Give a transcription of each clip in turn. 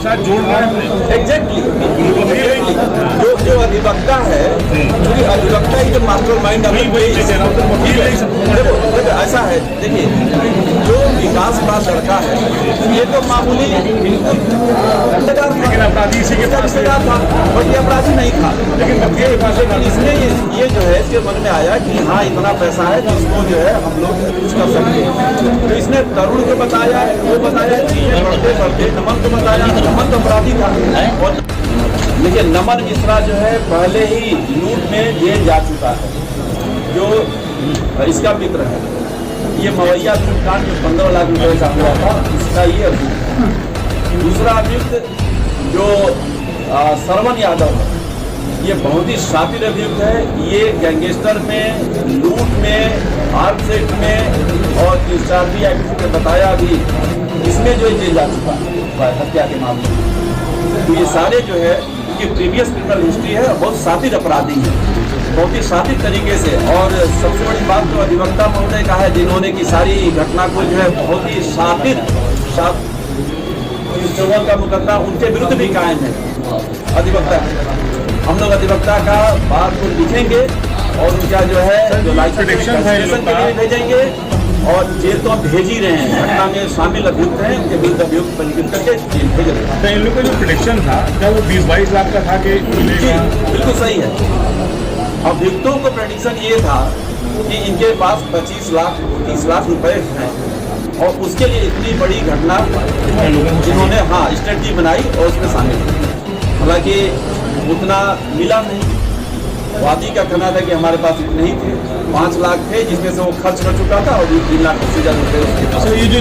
शायद जोड़ रहा है एग्जैक्टली जो अधिवक्ता है, क्योंकि अधिवक्ता ही जो मास्टर माइंड ऐसा है। देखिए, जो विकास का लड़का है ये तो मामूली बिल्कुल रिश्तेदार था, लेकिन अपराधी इसी के पास रिश्तेदार था, और ये अपराधी नहीं था। लेकिन इसने ये जो है इसके मन में आया कि हाँ इतना पैसा है तो इसको जो है हम लोग कुछ कर सकते हैं। तो इसने तरुण को बताया, वो बताया, चीजें बढ़ते बढ़ते नमन को बताया। नमन तो अपराधी था, और देखिए नमन मिश्रा जो है पहले ही लूट में जेल जा चुका है। जो इसका मित्र है, ये मवैया कांड जो 15 लाख रुपए का हुआ था, इसका ये अभियुक्त। दूसरा अभियुक्त जो सरवन यादव है, ये बहुत ही शातिर अभियुक्त है। ये गैंगस्टर में, लूट में, आर्म्स एक्ट में और डिस्चार्जी एक्ट में बताया भी, इसमें जो जेल जा चुका है हत्या के मामले में। तो ये सारे जो है कि प्रीवियस क्रिमिनल हिस्ट्री है, बहुत शातिर अपराधी है, बहुत ही शातिर तरीके से। और सबसे बड़ी बात तो अधिवक्ता महोदय का है, जिन्होंने की सारी घटना को जो है बहुत ही शातिर का मुकदमा उनके विरुद्ध भी कायम है अधिवक्ता। हम लोग अधिवक्ता का बात को लिखेंगे और उनका जो है जो लाइसेंस के लिए भेजेंगे, और जेल तो हम भेज ही रहे हैं। घटना में शामिल अभियुक्त हैं, उनके विरुद्ध अभियुक्त पंजीकृत करके जेल भेज रहे हैं। तो इन लोगों का जो प्रेडिक्शन था क्या वो 20-22 लाख का था कि बिल्कुल सही है। अभियुक्तों को प्रेडिक्शन ये था कि इनके पास 25 लाख 30 लाख रुपए हैं, और उसके लिए इतनी बड़ी घटना जिन्होंने स्ट्रेटजी बनाई और उसमें शामिल हुई। हालांकि उतना मिला नहीं। वादी का कहना था कि हमारे पास इतने ही थे, 5 लाख थे जिसमें से वो खर्च कर चुका था, और 3 लाख 80,000 रुपये उसके पास। ये जो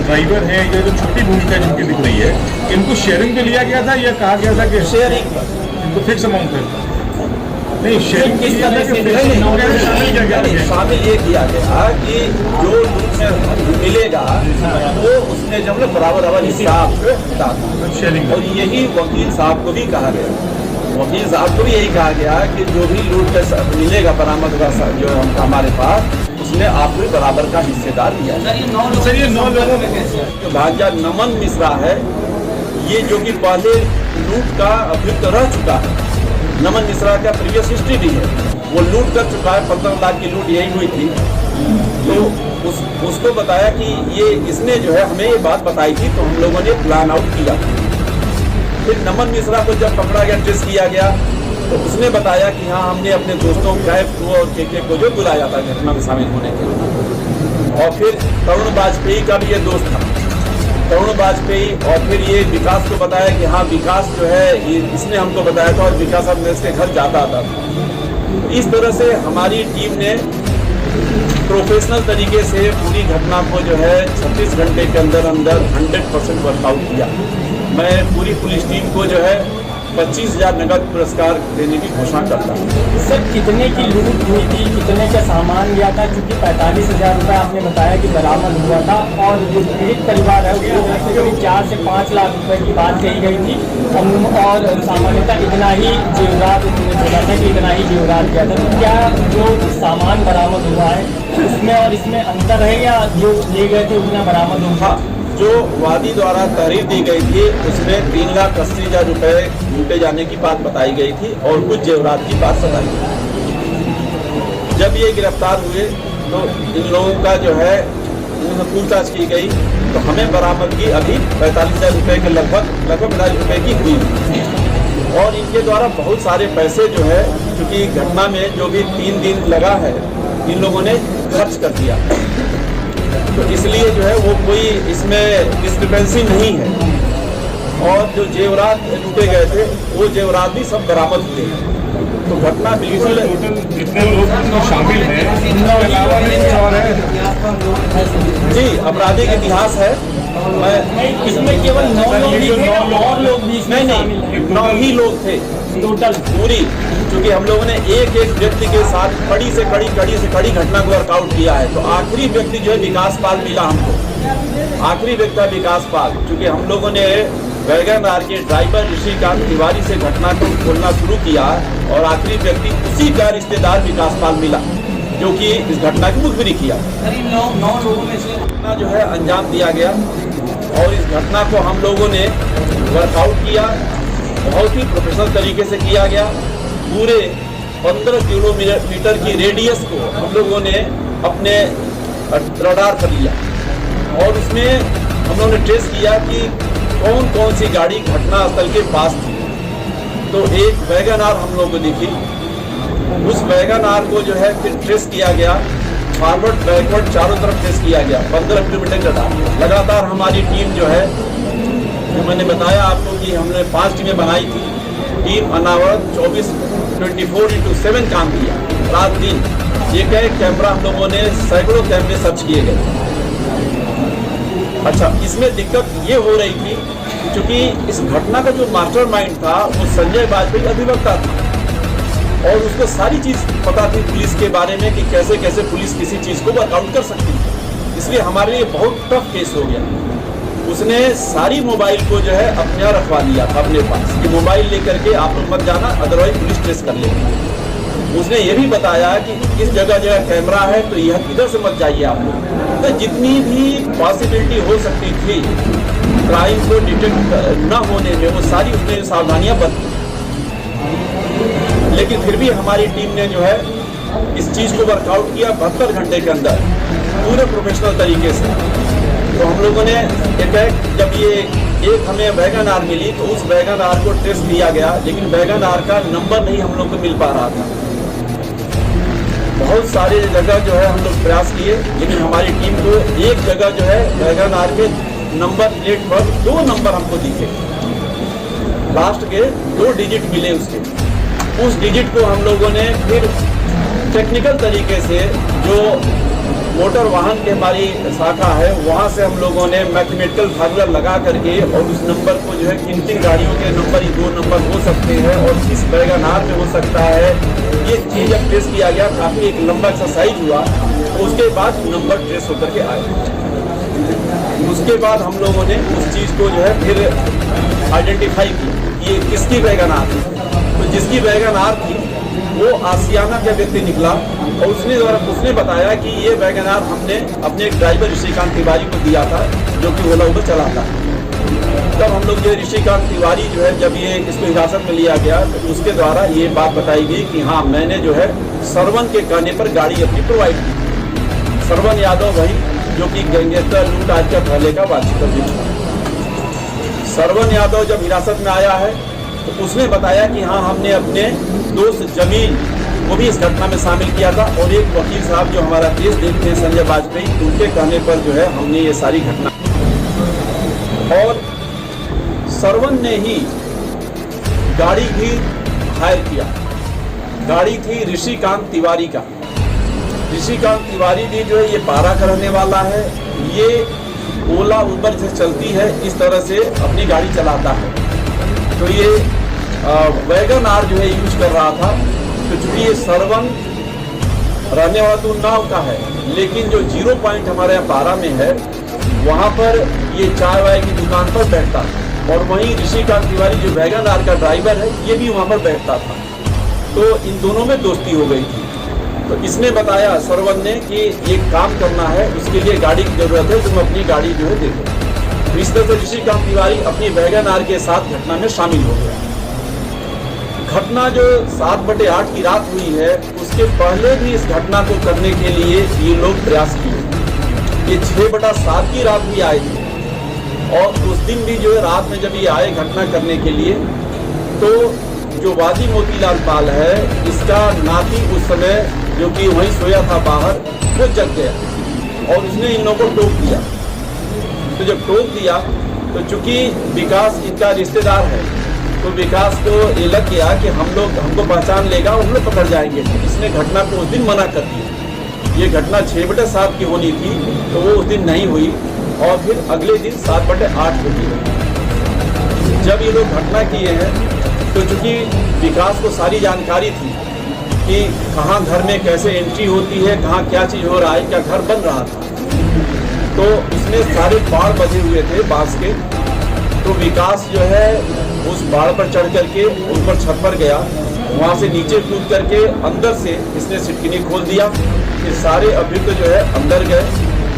ड्राइवर है, ये जो छोटी भूमिका जिनकी दिख रही है, इनको शेयरिंग पे लिया गया था या कहा गया था कि शेयरिंग पर इनको फिक्स अमाउंट है? नहीं, शेयरिंग किस तरह से शामिल ये किया गया कि जो लूट में मिलेगा वो उसमें जो है बराबर हिसाब शेयरिंग। और यही वकील साहब को भी कहा गया, वकील साहब को भी यही कहा गया कि जो भी लूट का मिलेगा बरामद हुआ जो हमारे पास, उसमें आपको भी बराबर का हिस्सेदार दिया जाए। सर ये 9 लोगों में जो भाग्य नमन मिश्रा है, ये जो कि पहले लूट का अभियुक्त रह चुका है। नमन मिश्रा का प्रीवियस हिस्ट्री भी है, वो लूट कर चुका है। 15 लाख की लूट यही हुई थी। तो उसको बताया कि ये इसने जो है हमें ये बात बताई थी, तो हम लोगों ने प्लान आउट किया। फिर नमन मिश्रा को जब पकड़ा गया, ट्रेस किया गया, तो उसने बताया कि हाँ हमने अपने दोस्तों कैफ को और के को जो बुलाया था घटना में शामिल होने के लिए। और फिर तरुण वाजपेयी का भी ये दोस्त था, तरुण वाजपेयी। और फिर ये विकास को बताया कि हाँ विकास जो है इसने हमको बताया था, और विकास अब इसके घर जाता था। इस तरह से हमारी टीम ने प्रोफेशनल तरीके से पूरी घटना को जो है 36 घंटे के अंदर 100% वर्कआउट किया। मैं पूरी पुलिस टीम को जो है 25,000 नगद पुरस्कार देने की घोषणा करता हूँ। सर कितने की लूट हुई थी, कितने का सामान लिया था? क्योंकि 45,000 रुपये आपने बताया कि बरामद हुआ था, और जो पीड़ित परिवार है उसकी तरफ से करीब 4 से 5 लाख रुपए की बात कही गई थी, और सामान्यतः इतना ही जेवरात उन्होंने बोला था कि इतना ही जेवरात किया था। तो क्या जो सामान बरामद हुआ है उसमें और इसमें अंतर है, या जो ले गए थे उतना बरामद हुआ? जो वादी द्वारा तहरीर दी गई थी उसमें 3,80,000 रुपए लूटे जाने की बात बताई गई थी, और कुछ जेवरात की बात बताई गई। जब ये गिरफ्तार हुए तो इन लोगों का जो है उनसे पूछताछ की गई, तो हमें बरामदगी अभी 45,000 रुपये के लगभग 45,000 रुपये की हुई। और इनके द्वारा बहुत सारे पैसे जो है, क्योंकि घटना में जो भी 3 दिन लगा है, इन लोगों ने खर्च कर दिया, तो इसलिए जो है वो कोई इसमें डिस्क्रिपेंसी नहीं है। और जो जेवरात लूटे गए थे वो जेवरात भी सब बरामद हुए हैं। तो घटना बिल्कुल जितने लोग शामिल हैं जी आपराधिक इतिहास है। मैं इसमें केवल 9 लोग ही थे, और लोग भी इसमें नहीं 9 ही लोग थे टोटल पूरी, क्योंकि हम लोगों ने एक एक व्यक्ति के साथ कड़ी से कड़ी घटना को वर्कआउट किया है। तो आखिरी व्यक्ति जो है विकास पाल मिला हमको, आखिरी व्यक्ति है विकास पाल, क्योंकि हम लोगों ने वैगन आर के ड्राइवर ऋषिकांत तिवारी से घटना को खोलना शुरू किया और आखिरी व्यक्ति उसी का रिश्तेदार विकास पाल मिला, जो कि इस घटना की मुखबिरी किया। घटना जो है अंजाम दिया गया और इस घटना को हम लोगों ने वर्कआउट किया, बहुत ही प्रोफेशनल तरीके से किया गया। पूरे 15 किलोमीटर की रेडियस को हम लोगों ने अपने रडार पर लिया और उसमें हम लोगों ने ट्रेस किया कि कौन कौन सी गाड़ी घटनास्थल के पास थी। तो एक वैगन आर हम लोगों को दिखी, उस वैगन आर को जो है फिर ट्रेस किया गया, फॉरवर्ड बैकवर्ड चारों तरफ ट्रेस किया गया। 15 किलोमीटर का लगातार हमारी टीम जो है, जो मैंने बताया आपको कि हमने 5 टीमें बनाई थी। टीम अनावरत 24/7 काम किया, रात दिन। एक कैमरा हम लोगों ने सैकड़ों कैमरे सर्च किए गए। अच्छा, इसमें दिक्कत ये हो रही थी क्योंकि इस घटना का जो मास्टरमाइंड था वो संजय वाजपेयी अधिवक्ता था और उसको सारी चीज पता थी पुलिस के बारे में कि कैसे कैसे पुलिस किसी चीज को वर्कआउट कर सकती है। इसलिए हमारे लिए बहुत टफ केस हो गया। उसने सारी मोबाइल को जो है अपने यहाँ रखवा लिया था अपने पास कि मोबाइल लेकर के आप लोग मत जाना, अदरवाइज पुलिस ट्रेस कर लेगी। उसने ये भी बताया कि इस जगह जगह कैमरा है तो यह इधर से मत जाइए आप लोग। तो जितनी भी पॉसिबिलिटी हो सकती थी क्राइम को डिटेक्ट न होने में, वो सारी उसने सावधानियां बरती। लेकिन फिर भी हमारी टीम ने जो है इस चीज को वर्कआउट किया 72 घंटे के अंदर पूरे प्रोफेशनल तरीके से। तो हम लोगों ने जब ये एक हमें वैगन आर मिली तो उस वैगन आर को टेस्ट दिया गया, लेकिन वैगन आर का नंबर नहीं हम लोग को मिल पा रहा था। बहुत सारे जगह जो है हम लोग प्रयास किए, लेकिन हमारी टीम को एक जगह जो है वैगन आर के नंबर प्लेट पर 2 नंबर हमको दिखे, लास्ट के 2 डिजिट मिले उसके। उस डिजिट को हम लोगों ने फिर टेक्निकल तरीके से जो मोटर वाहन की हमारी शाखा है वहाँ से हम लोगों ने मैथमेटिकल फार्मूला लगा करके और उस नंबर को जो है किन गाड़ियों के नंबर ही 2 नंबर हो सकते हैं और किस वैगन आर में हो सकता है, ये चीज जब ट्रेस किया गया काफी एक लंबा एक्सरसाइज हुआ। तो उसके बाद नंबर ट्रेस होकर के आए। उसके बाद हम लोगों ने उस चीज को जो है फिर आइडेंटिफाई किया कि ये किसकी वैगन आर थी। तो जिसकी वैगन आर थी वो आसियाना का व्यक्ति निकला और उसने बताया कि ये वैगन आर हमने अपने ड्राइवर ऋषिकांत तिवारी को दिया था, जो कि ओला उबर चलाता है। तब हम लोग जो ऋषिकांत तिवारी जो है जब ये इसको हिरासत में लिया गया तो उसके द्वारा ये बात बताई गई कि हाँ, मैंने जो है सरवन के कहने पर गाड़ी अपनी प्रोवाइड की। सरवन यादव वही जो कि गैंगस्टर लूट आज का पहले का बातचीत था। सरवन यादव जब हिरासत में आया है तो उसने बताया कि हाँ, हमने अपने दोस्त जमील को भी इस घटना में शामिल किया था और एक वकील साहब जो हमारा केस देखते हैं संजय वाजपेयी, उनके कहने पर जो है हमने ये सारी घटना। और सरवन ने ही गाड़ी भी हायर किया। गाड़ी थी ऋषिकांत तिवारी का। ऋषिकांत तिवारी भी जो है ये पारा का रहने वाला है, ये ओला उबर से चलती है, इस तरह से अपनी गाड़ी चलाता है। तो ये वैगन आर जो है यूज कर रहा था। तो चूंकि ये सरवन रहने वाला तो उन्नाव का है, लेकिन जो 0 पॉइंट हमारे यहाँ पारा में है वहाँ पर ये चाय वाय की दुकान पर बैठता था और वहीं ऋषिकांत तिवारी जो वैगन आर का ड्राइवर है ये भी वहाँ पर बैठता था। तो इन दोनों में दोस्ती हो गई थी। तो इसने बताया सरवन ने कि ये काम करना है, उसके लिए गाड़ी की जरूरत है, तुम अपनी गाड़ी जो है देखो। तो इस तरह से ऋषिकांत तिवारी अपनी वैगन आर के साथ घटना में शामिल हो गया। घटना जो 7/8 की रात हुई है उसके पहले भी इस घटना को करने के लिए ये लोग प्रयास किए। ये 6/7 की रात भी आए थे और उस दिन भी जो है रात में जब ये आए घटना करने के लिए तो जो वादी मोतीलाल पाल है इसका नाती उस समय जो कि वहीं सोया था बाहर, वो जग गया और उसने इन लोगों को टोक दिया। तो जब टोक दिया तो चूंकि विकास इनका रिश्तेदार है तो विकास को ये लग गया कि हमको पहचान लेगा और हम लोग पकड़ जाएंगे। इसने घटना को उस दिन मना कर दिया। ये घटना 6/7 की होनी थी तो वो उस दिन नहीं हुई और फिर अगले दिन 7/8 को हुई। जब ये लोग घटना किए हैं तो चूंकि विकास को सारी जानकारी थी कि कहाँ घर में कैसे एंट्री होती है, कहाँ क्या चीज़ हो रहा है, क्या घर बन रहा था, तो उसने सारे बाड़ बजे हुए थे बांस के। तो विकास जो है उस पहाड़ पर चढ़ करके ऊपर छत पर गया, वहाँ से नीचे कूद करके अंदर से इसने सिटकिनी खोल दिया। ये सारे अभियुक्त जो है अंदर गए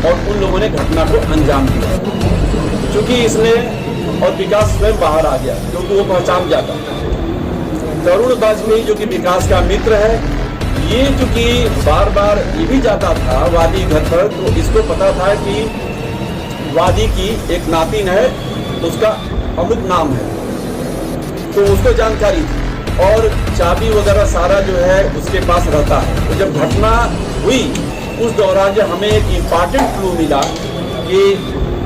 और उन लोगों ने घटना को अंजाम दिया। चूंकि इसने और विकास स्वयं बाहर आ गया क्योंकि वो पहचान जाता। तरुण वाजपेयी जो कि विकास का मित्र है, ये चूंकि बार बार ये भी जाता था वादी घर पर, तो इसको पता था कि वादी की एक नातिन है, उसका अमुक नाम है, तो उसको जानकारी थी और चाबी वगैरह सारा जो है उसके पास रहता है। तो जब घटना हुई उस दौरान जब हमें एक इम्पॉर्टेंट क्लू मिला कि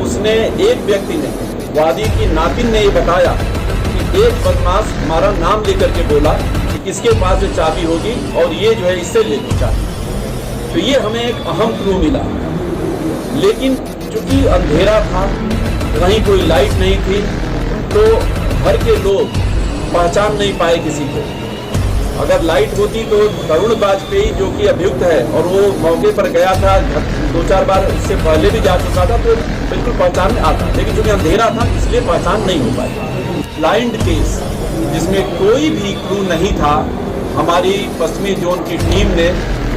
उसने एक व्यक्ति ने, वादी की नातिन ने ये बताया कि एक बदमाश हमारा नाम लेकर के बोला कि इसके पास जो चाबी होगी और ये जो है इससे ले लो चाबी। तो ये हमें एक अहम क्लू मिला। लेकिन चूंकि अंधेरा था, कहीं कोई लाइट नहीं थी, तो घर के लोग पहचान नहीं पाए किसी को। अगर लाइट होती तो तरुण वाजपेयी जो कि अभियुक्त है और वो मौके पर गया था, 2-4 बार इससे पहले भी जा चुका था, तो बिल्कुल पहचान में आता। लेकिन चूंकि अंधेरा था इसलिए पहचान नहीं हो पाई। ब्लाइंड केस जिसमें कोई भी क्लू नहीं था, हमारी पश्चिमी जोन की टीम ने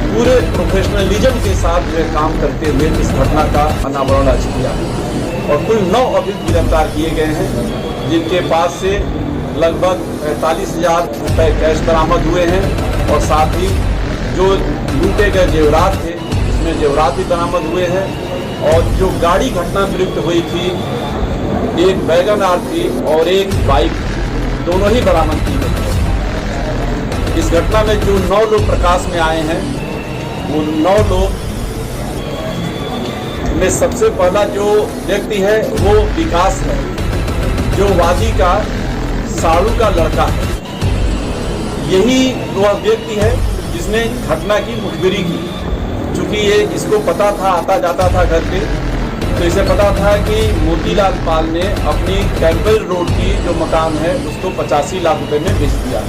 पूरे प्रोफेशनलिज्म के साथ जो है काम करते हुए इस घटना का अनावरण आज किया और कुल 9 अभियुक्त गिरफ्तार किए गए हैं, जिनके पास से लगभग 45,000 रुपये कैश बरामद हुए हैं और साथ ही जो लूटे गए जेवरात थे उसमें जेवरात भी बरामद हुए हैं। और जो गाड़ी घटना विरुद्ध हुई थी, एक वैगन आर थी और एक बाइक, दोनों ही बरामद की गई। इस घटना में जो 9 लोग प्रकाश में आए हैं, वो 9 लोग में सबसे पहला जो व्यक्ति है वो विकास है, जो वादी का साड़ू का लड़का है। यही वह व्यक्ति है जिसने घटना की मुखबिरी की। चूंकि ये इसको पता था, आता जाता था घर पे, तो इसे पता था कि मोतीलाल पाल ने अपनी कैंपबेल रोड की जो मकान है उसको 85 लाख रुपए में बेच दिया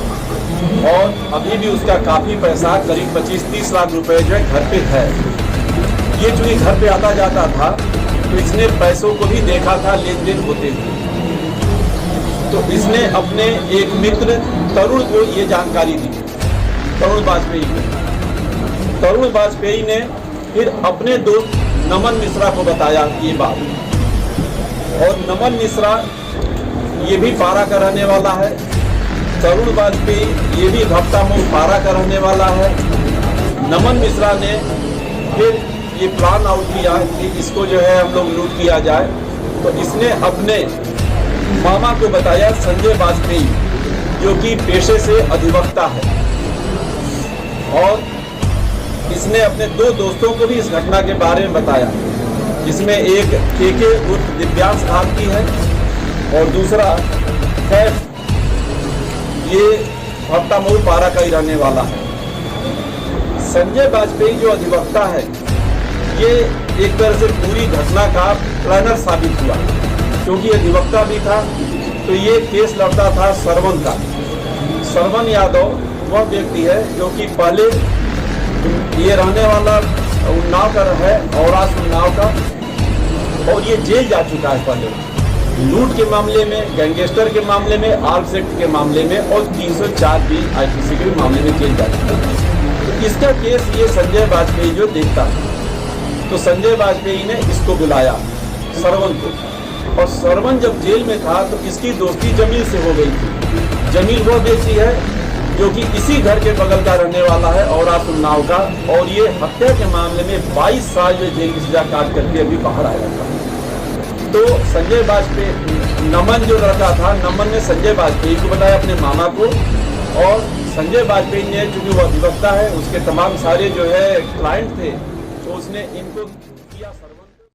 और अभी भी उसका काफ़ी पैसा करीब 25-30 लाख रुपए जो है घर पे है। ये चूंकि घर पे आता जाता था तो इसने पैसों को भी देखा था लेन देन होते हुए। तो इसने अपने एक मित्र तरुण को ये जानकारी दी, तरुण वाजपेयी को। तरुण वाजपेयी ने फिर अपने दोस्त नमन मिश्रा को बताया ये बात, और नमन मिश्रा ये भी पारा का रहने वाला है, तरुण वाजपेयी ये भी भक्तामोह पारा का रहने वाला है। नमन मिश्रा ने फिर ये प्लान आउट किया कि इसको जो है हम लोग लूट किया जाए, तो इसने अपने मामा को बताया, संजय वाजपेयी, जो कि पेशे से अधिवक्ता है, और इसने अपने 2 दोस्तों को भी इस घटना के बारे में बताया, जिसमें एक केके उर्फ दिव्यांश भारती है और दूसरा कैफ, ये भक्तामोह पारा का ही रहने वाला है। संजय वाजपेयी जो अधिवक्ता है, ये एक तरह से पूरी घटना का प्लानर साबित हुआ, क्योंकि अधिवक्ता भी था। तो ये केस लड़ता था सरवन का। सरवन यादव वह व्यक्ति है जो कि पहले ये रहने वाला उन्नाव का है, औरास उन्नाव का, और ये जेल जा चुका है पहले लूट के मामले में, गैंगस्टर के मामले में, आर्म्स एक्ट के मामले में और 304 भी IPC के मामले में जेल जा चुका है। तो इसका केस ये संजय वाजपेयी जो देखता था, तो संजय वाजपेयी ने इसको बुलाया सरवन को, और सरवन जब जेल में था तो इसकी दोस्ती जमील से हो गई थी। जमील वो व्यक्ति है जो कि इसी घर के बगल का रहने वाला है, औरास उन्नाव का, और ये हत्या के मामले में 22 साल जो जेल की सजा काट करके अभी बाहर आया था। तो संजय वाजपेयी, नमन जो लड़का था, नमन ने संजय वाजपेयी को बताया अपने मामा को, और संजय वाजपेयी ने, चूंकि वो अधिवक्ता है, उसके तमाम सारे जो है क्लाइंट थे, तो उसने इनको